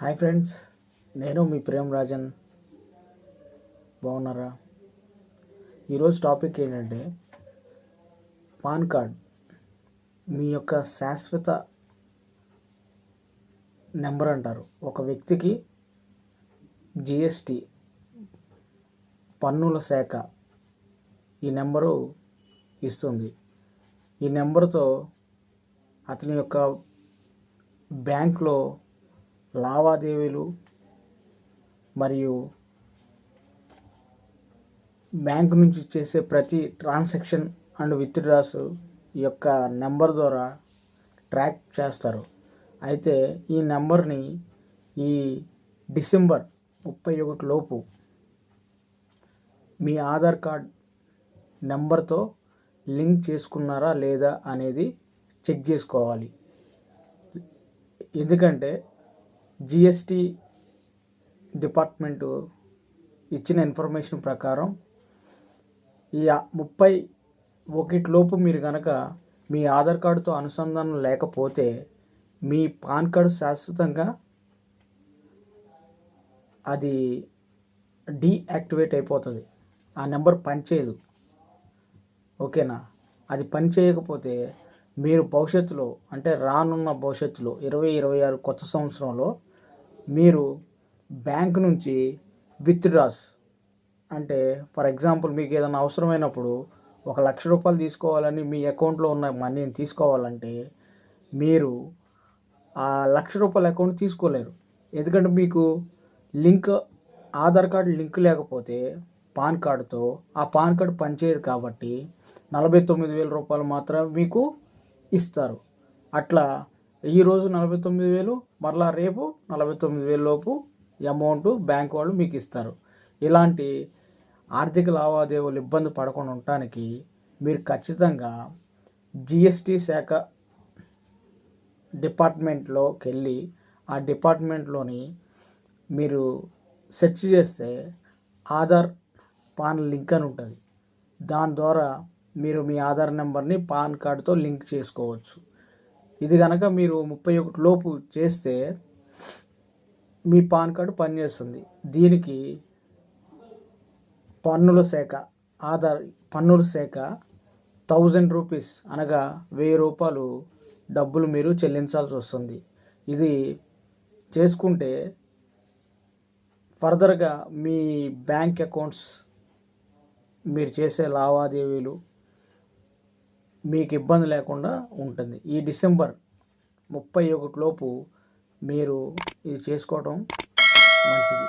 Hi friends, నేను మీ ప్రేమ్ రాజన్. బాగున్నారా? ఈరోజు టాపిక్ ఏంటంటే పాన్ కార్డ్ మీ యొక్క శాశ్వత నెంబర్ అంటారు. ఒక వ్యక్తికి జిఎస్టి పన్నుల శాఖ ఈ నెంబరు ఇస్తుంది. ఈ నెంబరుతో అతని యొక్క బ్యాంక్లో లావాదేవీలు మరియు బ్యాంక్ నుంచి చేసే ప్రతి ట్రాన్సాక్షన్ అండ్ విత్డ్రాస్ ఈ యొక్క నెంబర్ ద్వారా ట్రాక్ చేస్తారు. అయితే ఈ నెంబర్ని ఈ డిసెంబర్ 31 లోపు మీ ఆధార్ కార్డ్ నెంబర్తో లింక్ చేసుకున్నారా లేదా అనేది చెక్ చేసుకోవాలి. ఎందుకంటే జిఎస్టి డిపార్ట్మెంటు ఇచ్చిన ఇన్ఫర్మేషన్ ప్రకారం ఈ 31 లోపు మీరు కనుక మీ ఆధార్ కార్డుతో అనుసంధానం లేకపోతే మీ పాన్ కార్డు శాశ్వతంగా అది డీయాక్టివేట్ అయిపోతుంది. ఆ నెంబర్ పనిచేయదు. ఓకేనా? అది పని చేయకపోతే మీరు భవిష్యత్తులో, అంటే రానున్న భవిష్యత్తులో 2026 కొత్త సంవత్సరంలో మీరు బ్యాంక్ నుంచి విత్డ్రాస్, అంటే ఫర్ ఎగ్జాంపుల్ మీకు ఏదైనా అవసరమైనప్పుడు 1,00,000 రూపాయలు తీసుకోవాలని మీ అకౌంట్లో ఉన్న మనీని తీసుకోవాలంటే మీరు ఆ 1,00,000 రూపాయల అకౌంట్ తీసుకోలేరు. ఎందుకంటే మీకు ఆధార్ కార్డు లింక్ లేకపోతే పాన్ కార్డుతో ఆ పాన్ కార్డు పనిచేయదు. కాబట్టి 49,000 రూపాయలు మాత్రమే మీకు ఇస్తారు. అట్లా ఈరోజు 49,000, మరలా రేపు 49,000 లోపు అమౌంట్ బ్యాంక్ వాళ్ళు మీకు ఇస్తారు. ఇలాంటి ఆర్థిక లావాదేవీలు ఇబ్బంది పడకుండా ఉండటానికి మీరు ఖచ్చితంగా జిఎస్టి శాఖ డిపార్ట్మెంట్లోకి వెళ్ళి ఆ డిపార్ట్మెంట్లోని మీరు సెర్చ్ చేస్తే ఆధార్ పాన్ లింక్ అని ఉంటుంది. దాని ద్వారా మీరు మీ ఆధార్ నెంబర్ని పాన్ కార్డుతో లింక్ చేసుకోవచ్చు. ఇది కనుక మీరు 31 లోపు చేస్తే మీ పాన్ కార్డు పనిచేస్తుంది. దీనికి పన్నుల శాఖ 1,000 రూపీస్ అనగా 1,000 రూపాయలు డబ్బులు మీరు చెల్లించాల్సి వస్తుంది. ఇది చేసుకుంటే ఫర్దర్గా మీ బ్యాంక్ అకౌంట్స్, మీరు చేసే లావాదేవీలు మీకు ఇబ్బంది లేకుండా ఉంటుంది. ఈ డిసెంబర్ 31 లోపు మీరు ఇది చేసుకోవడం మంచిది.